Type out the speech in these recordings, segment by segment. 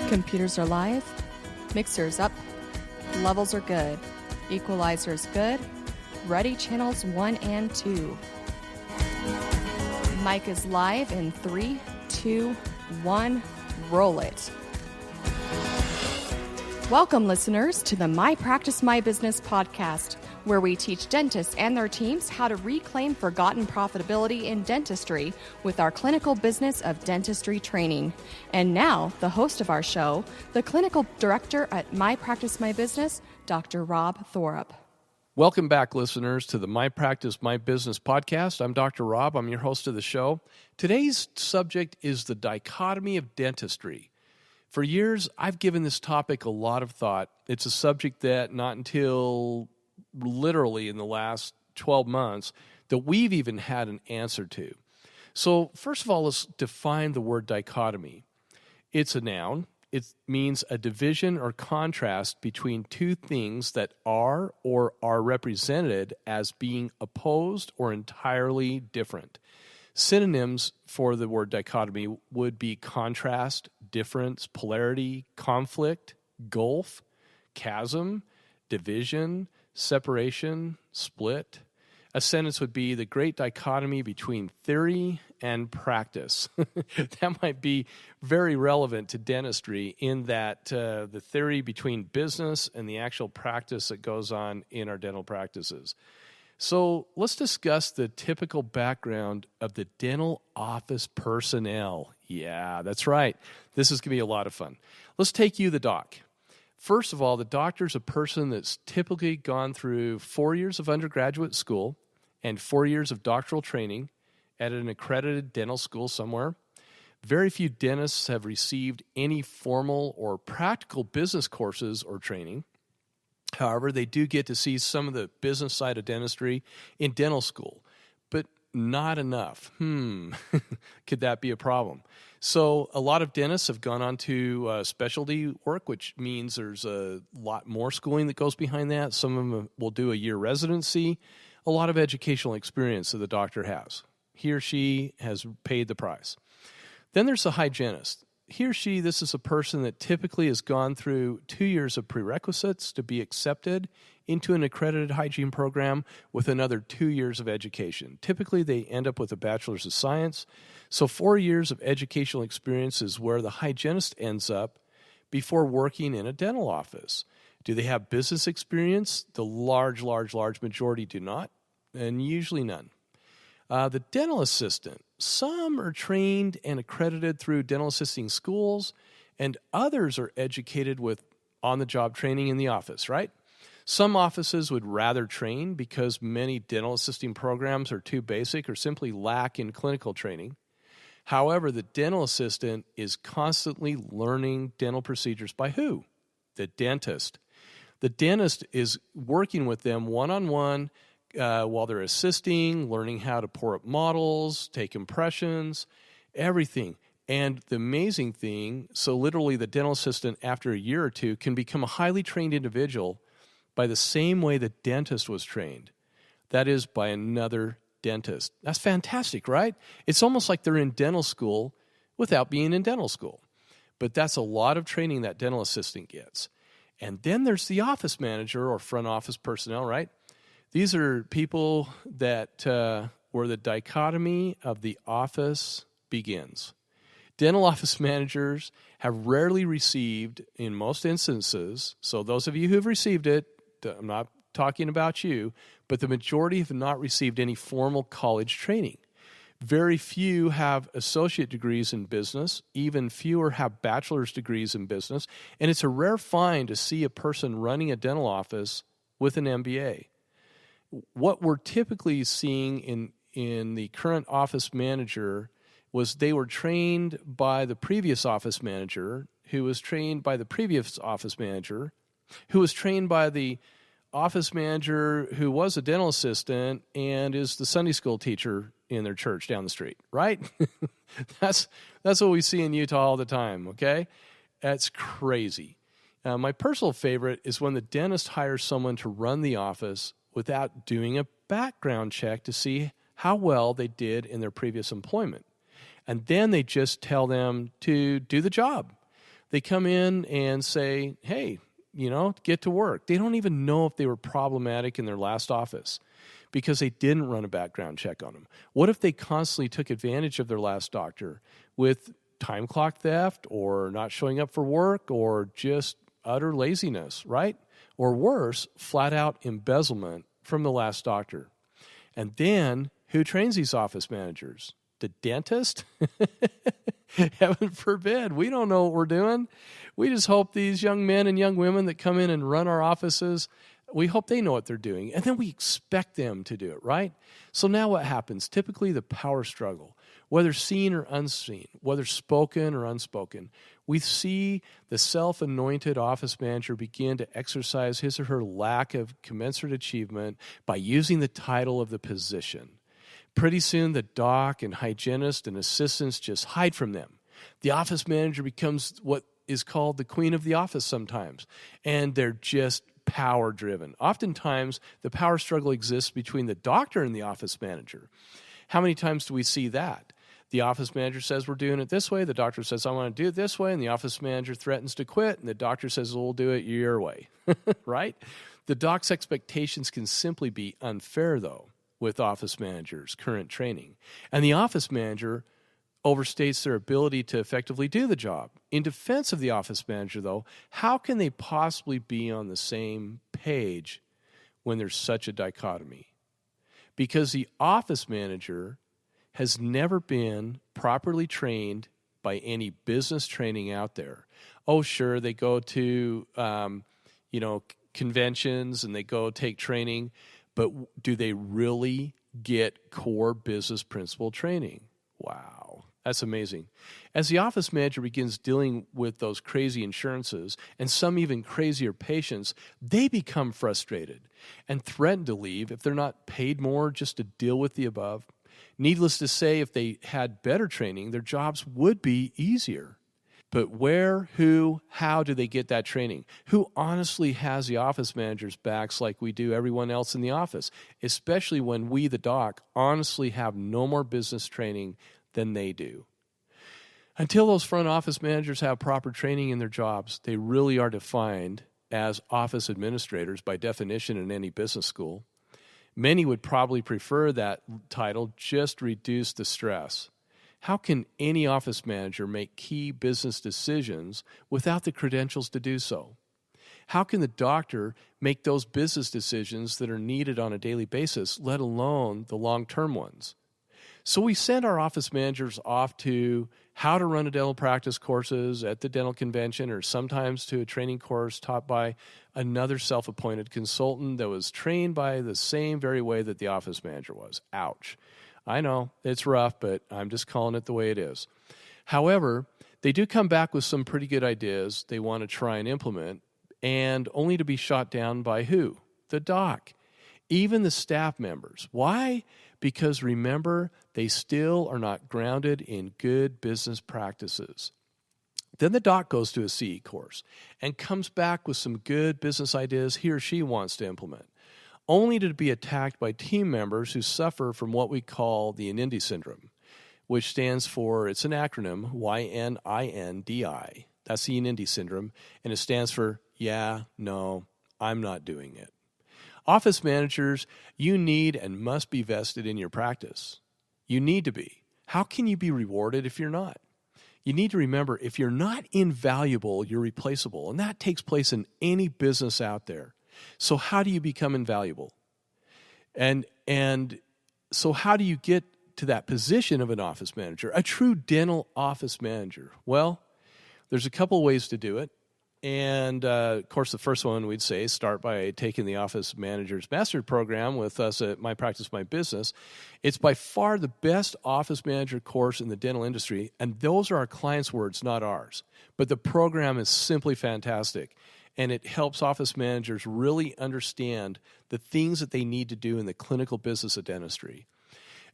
Computers are live, mixers up, levels are good, equalizers good, ready channels 1 and 2. Mic is live in 3, 2, 1, roll it. Welcome, listeners, to the My Practice, My Business podcast, where we teach dentists and their teams how to reclaim forgotten profitability in dentistry with our clinical business of dentistry training. And now, the host of our show, the clinical director at My Practice, My Business, Dr. Rob Thorup. Welcome back, listeners, to the My Practice, My Business podcast. I'm Dr. Rob. I'm your host of the show. Today's subject is the dichotomy of dentistry. For years, I've given this topic a lot of thought. It's a subject that not until literally in the last 12 months that we've even had an answer to. So first of all, let's define the word dichotomy. It's a noun. It means a division or contrast between two things that are or are represented as being opposed or entirely different. Synonyms for the word dichotomy would be contrast, difference, polarity, conflict, gulf, chasm, division, separation, split. A sentence would be the great dichotomy between theory and practice. That might be very relevant to dentistry in that the theory between business and the actual practice that goes on in our dental practices. So let's discuss the typical background of the dental office personnel. Yeah, that's right. This is going to be a lot of fun. Let's take you, the doc. First of all, the doctor is a person that's typically gone through 4 years of undergraduate school and 4 years of doctoral training at an accredited dental school somewhere. Very few dentists have received any formal or practical business courses or training. However, they do get to see some of the business side of dentistry in dental school, but not enough. Could that be a problem? So a lot of dentists have gone on to specialty work, which means there's a lot more schooling that goes behind that. Some of them will do a year residency, a lot of educational experience that the doctor has. He or she has paid the price. Then there's the hygienist. He or she, this is a person that typically has gone through 2 years of prerequisites to be accepted into an accredited hygiene program with another 2 years of education. Typically, they end up with a bachelor's of science. So 4 years of educational experience is where the hygienist ends up before working in a dental office. Do they have business experience? The large majority do not, and usually none. The dental assistant, some are trained and accredited through dental assisting schools, and others are educated with on-the-job training in the office, right? Some offices would rather train because many dental assisting programs are too basic or simply lack in clinical training. However, the dental assistant is constantly learning dental procedures by who? The dentist. The dentist is working with them one-on-one while they're assisting, learning how to pour up models, take impressions, everything. And the amazing thing, so literally the dental assistant after a year or two can become a highly trained individual by the same way the dentist was trained. That is, by another dentist. That's fantastic, right? It's almost like they're in dental school without being in dental school. But that's a lot of training that dental assistant gets. And then there's the office manager or front office personnel, right? These are people that where the dichotomy of the office begins. Dental office managers have rarely received, in most instances, so those of you who have received it, I'm not talking about you, but the majority have not received any formal college training. Very few have associate degrees in business. Even fewer have bachelor's degrees in business. And it's a rare find to see a person running a dental office with an MBA. What we're typically seeing in the current office manager was they were trained by the previous office manager, who was trained by the previous office manager, who was trained by the office manager who was a dental assistant and is the Sunday school teacher in their church down the street, right? That's what we see in Utah all the time, okay? That's crazy. My personal favorite is when the dentist hires someone to run the office without doing a background check to see how well they did in their previous employment. And then they just tell them to do the job. They come in and say, hey, get to work. They don't even know if they were problematic in their last office because they didn't run a background check on them. What if they constantly took advantage of their last doctor with time clock theft or not showing up for work or just utter laziness, right? Or worse, flat out embezzlement from the last doctor. And then who trains these office managers? The dentist? Heaven forbid. We don't know what we're doing. We just hope these young men and young women that come in and run our offices, we hope they know what they're doing. And then we expect them to do it, right? So now what happens? Typically the power struggle, whether seen or unseen, whether spoken or unspoken, we see the self-anointed office manager begin to exercise his or her lack of commensurate achievement by using the title of the position. Pretty soon, the doc and hygienist and assistants just hide from them. The office manager becomes what is called the queen of the office sometimes, and they're just power-driven. Oftentimes, the power struggle exists between the doctor and the office manager. How many times do we see that? The office manager says, we're doing it this way. The doctor says, I want to do it this way. And the office manager threatens to quit. And the doctor says, we'll do it your way, right? The doc's expectations can simply be unfair, though, with office managers' current training. And the office manager overstates their ability to effectively do the job. In defense of the office manager, though, how can they possibly be on the same page when there's such a dichotomy? Because the office manager has never been properly trained by any business training out there. Oh, sure, they go to, conventions and they go take training, but do they really get core business principle training? Wow, that's amazing. As the office manager begins dealing with those crazy insurances and some even crazier patients, they become frustrated and threaten to leave if they're not paid more just to deal with the above. Needless to say, if they had better training, their jobs would be easier. But where, who, how do they get that training? Who honestly has the office manager's backs like we do everyone else in the office, especially when we, the doc, honestly have no more business training than they do? Until those front office managers have proper training in their jobs, they really are defined as office administrators by definition in any business school. Many would probably prefer that title, just reduce the stress. How can any office manager make key business decisions without the credentials to do so? How can the doctor make those business decisions that are needed on a daily basis, let alone the long-term ones? So we send our office managers off to how to run a dental practice courses at the dental convention, or sometimes to a training course taught by another self-appointed consultant that was trained by the same very way that the office manager was. Ouch. I know, it's rough, but I'm just calling it the way it is. However, they do come back with some pretty good ideas they want to try and implement, and only to be shot down by who? The doc. Even the staff members. Why? Because remember, they still are not grounded in good business practices. Then the doc goes to a CE course and comes back with some good business ideas he or she wants to implement, only to be attacked by team members who suffer from what we call the Inindi syndrome, which stands for, it's an acronym, YNINDI. That's the Inindi syndrome, and it stands for, yeah, no, I'm not doing it. Office managers, you need and must be vested in your practice. You need to be. How can you be rewarded if you're not? You need to remember, if you're not invaluable, you're replaceable, and that takes place in any business out there. So how do you become invaluable? And so how do you get to that position of an office manager, a true dental office manager? Well, there's a couple ways to do it. And, of course, the first one we'd say, start by taking the Office Manager's Mastery Program with us at My Practice, My Business. It's by far the best office manager course in the dental industry, and those are our clients' words, not ours. But the program is simply fantastic, and it helps office managers really understand the things that they need to do in the clinical business of dentistry.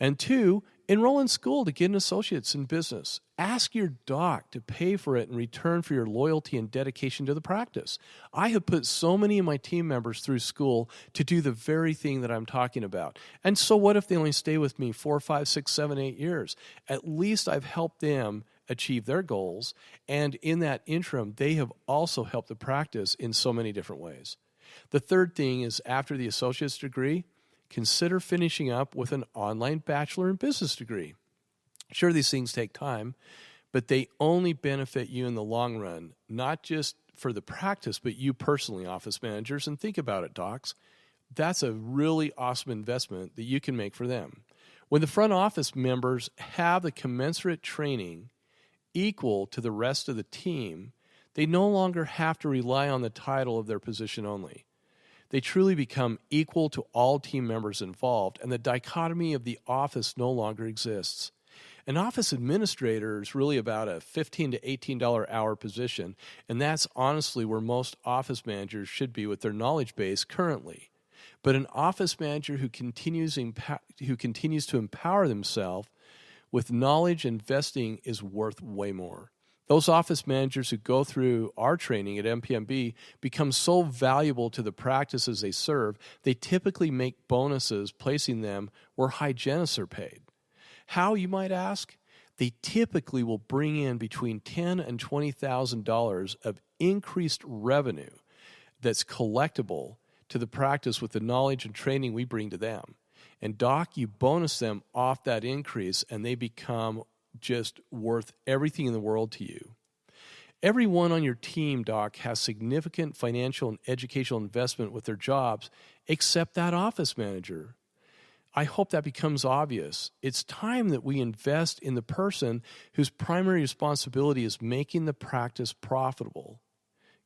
And two, enroll in school to get an associate's in business. Ask your doc to pay for it in return for your loyalty and dedication to the practice. I have put so many of my team members through school to do the very thing that I'm talking about. And so what if they only stay with me 4, 5, 6, 7, 8 years? At least I've helped them achieve their goals. And in that interim, they have also helped the practice in so many different ways. The third thing is, after the associate's degree, consider finishing up with an online bachelor in business degree. Sure, these things take time, but they only benefit you in the long run, not just for the practice, but you personally, office managers. And think about it, docs. That's a really awesome investment that you can make for them. When the front office members have the commensurate training equal to the rest of the team, they no longer have to rely on the title of their position only. They truly become equal to all team members involved, and the dichotomy of the office no longer exists. An office administrator is really about a $15 to $18 hour position, and that's honestly where most office managers should be with their knowledge base currently. But an office manager who continues to empower themselves with knowledge investing is worth way more. Those office managers who go through our training at MPMB become so valuable to the practices they serve, they typically make bonuses placing them where hygienists are paid. How, you might ask? They typically will bring in between $10,000 and $20,000 of increased revenue that's collectible to the practice with the knowledge and training we bring to them. And doc, you bonus them off that increase, and they become just worth everything in the world to you. Everyone on your team, doc, has significant financial and educational investment with their jobs, except that office manager. I hope that becomes obvious. It's time that we invest in the person whose primary responsibility is making the practice profitable.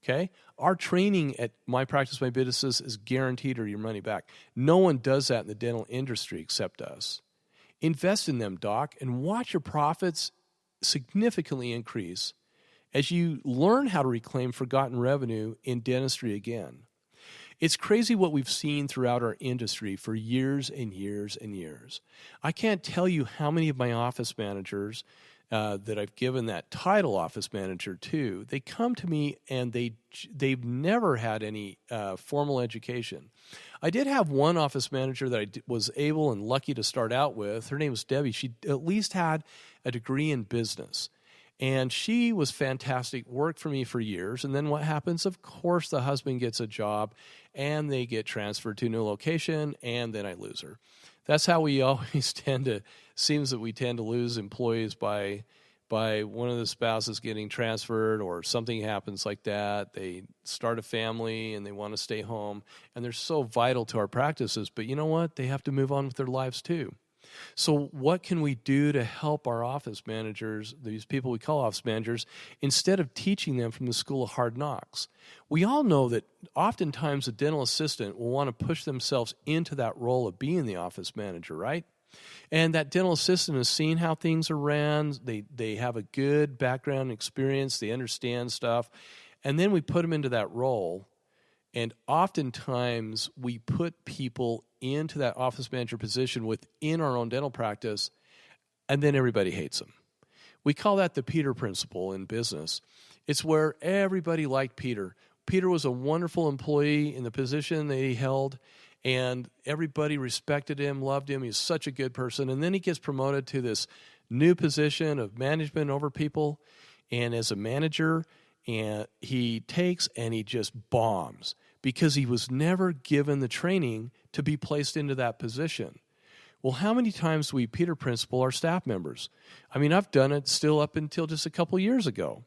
Okay? Our training at My Practice, My Business is guaranteed or your money back. No one does that in the dental industry except us. Invest in them, doc, and watch your profits significantly increase as you learn how to reclaim forgotten revenue in dentistry again. It's crazy what we've seen throughout our industry for years and years and years. I can't tell you how many of my office managers that I've given that title office manager to, they come to me and they've never had any formal education. I did have one office manager that I was able and lucky to start out with. Her name was Debbie. She at least had a degree in business. And she was fantastic, worked for me for years. And then what happens? Of course, the husband gets a job and they get transferred to a new location, and then I lose her. That's how we always seems that we tend to lose employees by one of the spouses getting transferred or something happens like that. They start a family and they want to stay home, and they're so vital to our practices. But you know what? They have to move on with their lives too. So what can we do to help our office managers, these people we call office managers, instead of teaching them from the school of hard knocks? We all know that oftentimes a dental assistant will want to push themselves into that role of being the office manager, right? And that dental assistant has seen how things are ran. They have a good background experience. They understand stuff. And then we put them into that role. And oftentimes we put people into that office manager position within our own dental practice, and then everybody hates them. We call that the Peter principle in business. It's where everybody liked Peter. Peter was a wonderful employee in the position that he held, and everybody respected him, loved him. He's such a good person. And then he gets promoted to this new position of management over people, and as a manager, and he takes and he just bombs because he was never given the training to be placed into that position. Well, how many times do we Peter Principle our staff members? I mean, I've done it still up until just a couple years ago,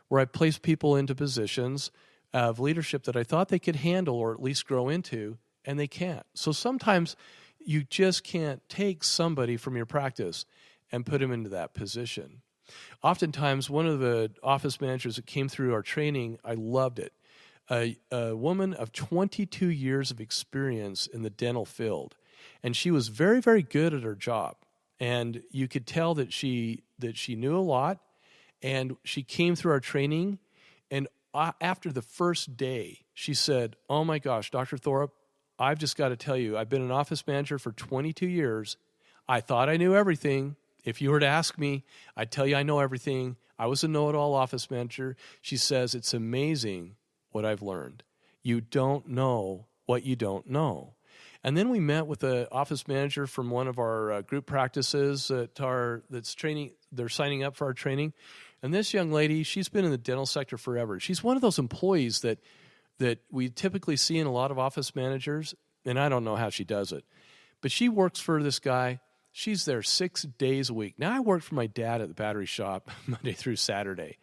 where I placed people into positions of leadership that I thought they could handle or at least grow into, and they can't. So sometimes you just can't take somebody from your practice and put him into that position. Oftentimes, one of the office managers that came through our training, I loved it. A woman of 22 years of experience in the dental field. And she was very, very good at her job. And you could tell that she knew a lot. And she came through our training. And after the first day, she said, "Oh my gosh, Dr. Thorpe, I've just got to tell you, I've been an office manager for 22 years. I thought I knew everything. If you were to ask me, I'd tell you I know everything. I was a know-it-all office manager." She says, "It's amazing what I've learned. You don't know what you don't know." And then we met with an office manager from one of our group practices that's training. They're signing up for our training. And this young lady, she's been in the dental sector forever. She's one of those employees that we typically see in a lot of office managers, and I don't know how she does it. But she works for this guy. She's there 6 days a week. Now, I worked for my dad at the battery shop Monday through Saturday.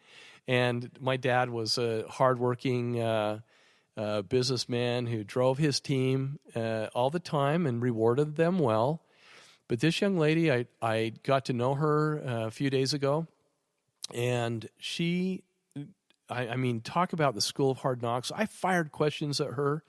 And my dad was a hardworking businessman who drove his team all the time and rewarded them well. But this young lady, I got to know her a few days ago, and she, I mean, talk about the school of hard knocks. I fired questions at her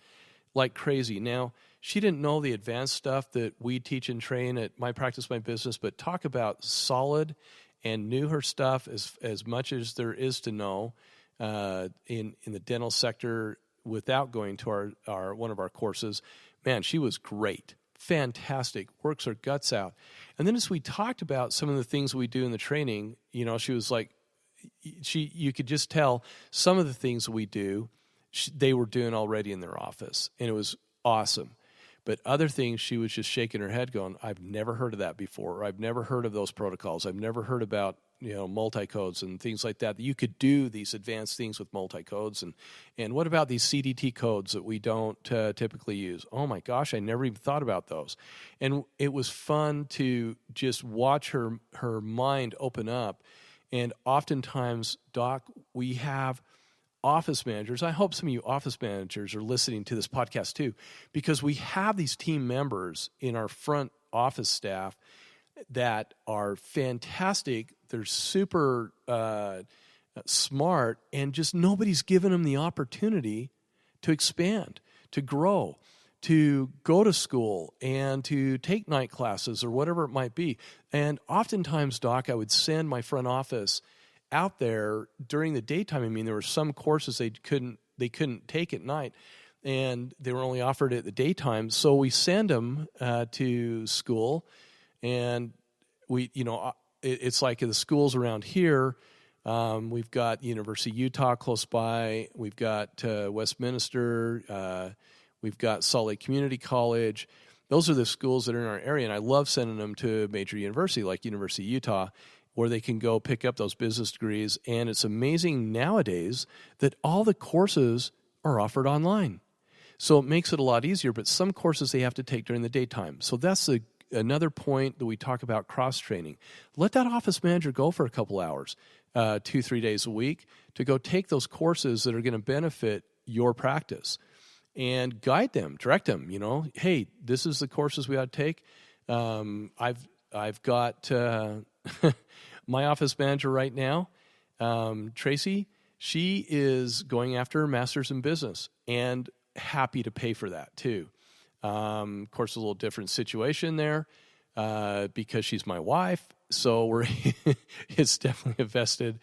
like crazy. Now, she didn't know the advanced stuff that we teach and train at My Practice, My Business, but talk about solid, and knew her stuff as much as there is to know in the dental sector without going to our one of our courses. Man, she was great. Fantastic. Works her guts out. And then as we talked about some of the things we do in the training, she was like, you could just tell some of the things we do, they were doing already in their office. And it was awesome. But other things, she was just shaking her head going, I've never heard of that before. Or I've never heard of those protocols. I've never heard about multi-codes and things like that you could do these advanced things with multi-codes. And what about these CDT codes that we don't typically use? Oh my gosh, I never even thought about those. And it was fun to just watch her mind open up. And oftentimes, Doc, we have office managers. I hope some of you office managers are listening to this podcast too, because we have these team members in our front office staff that are fantastic. They're super smart, and just nobody's given them the opportunity to expand, to grow, to go to school, and to take night classes or whatever it might be. And oftentimes, Doc, I would send my front office out there during the daytime. I mean, there were some courses they couldn't take at night, and they were only offered at the daytime. So we send them to school, and we, it's like in the schools around here. We've got University of Utah close by. We've got Westminster. We've got Salt Lake Community College. Those are the schools that are in our area, and I love sending them to a major university like University of Utah, where they can go pick up those business degrees. And it's amazing nowadays that all the courses are offered online. So it makes it a lot easier, but some courses they have to take during the daytime. So that's another point that we talk about cross-training. Let that office manager go for a couple hours, 2-3 days a week, to go take those courses that are going to benefit your practice. And guide them, direct them, hey, this is the courses we ought to take. I've got my office manager right now, Tracy. She is going after her master's in business, and happy to pay for that too. Of course, a little different situation there because she's my wife. So it's definitely a vested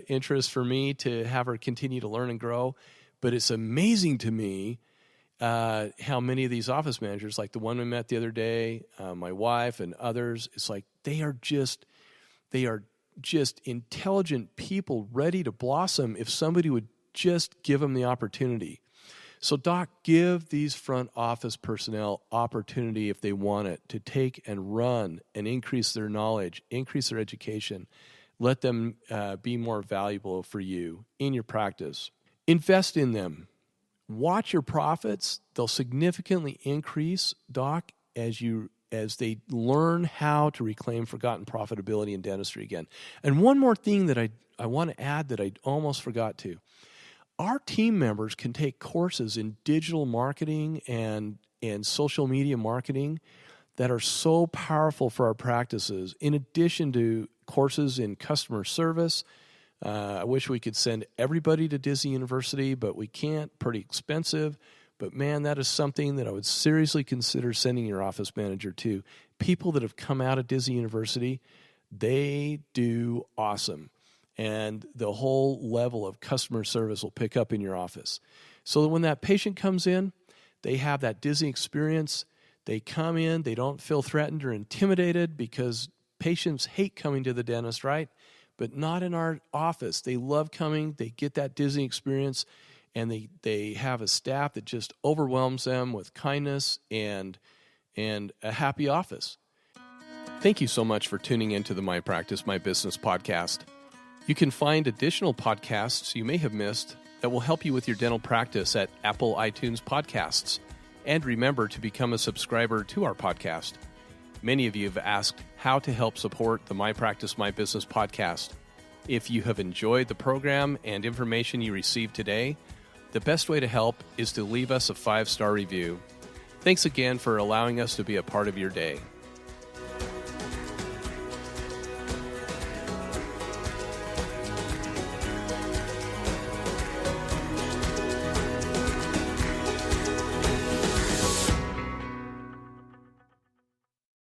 interest for me to have her continue to learn and grow. But it's amazing to me how many of these office managers, like the one we met the other day, my wife and others, it's like they are just intelligent people ready to blossom if somebody would just give them the opportunity. So, Doc, give these front office personnel opportunity if they want it to take and run and increase their knowledge, increase their education. Let them be more valuable for you in your practice. Invest in them. Watch your profits. They'll significantly increase, Doc, as they learn how to reclaim forgotten profitability in dentistry again. And one more thing that I want to add that I almost forgot to. Our team members can take courses in digital marketing and social media marketing that are so powerful for our practices, in addition to courses in customer service. I wish we could send everybody to Disney University, but we can't. Pretty expensive. But man, that is something that I would seriously consider sending your office manager to. People that have come out of Disney University, they do awesome. And the whole level of customer service will pick up in your office. So that when that patient comes in, they have that Disney experience. They come in, they don't feel threatened or intimidated, because patients hate coming to the dentist, right? But not in our office. They love coming. They get that Disney experience. and they have a staff that just overwhelms them with kindness and a happy office. Thank you so much for tuning into the My Practice, My Business podcast. You can find additional podcasts you may have missed that will help you with your dental practice at Apple iTunes Podcasts. And remember to become a subscriber to our podcast. Many of you have asked how to help support the My Practice, My Business podcast. If you have enjoyed the program and information you received today, the best way to help is to leave us a 5-star review. Thanks again for allowing us to be a part of your day.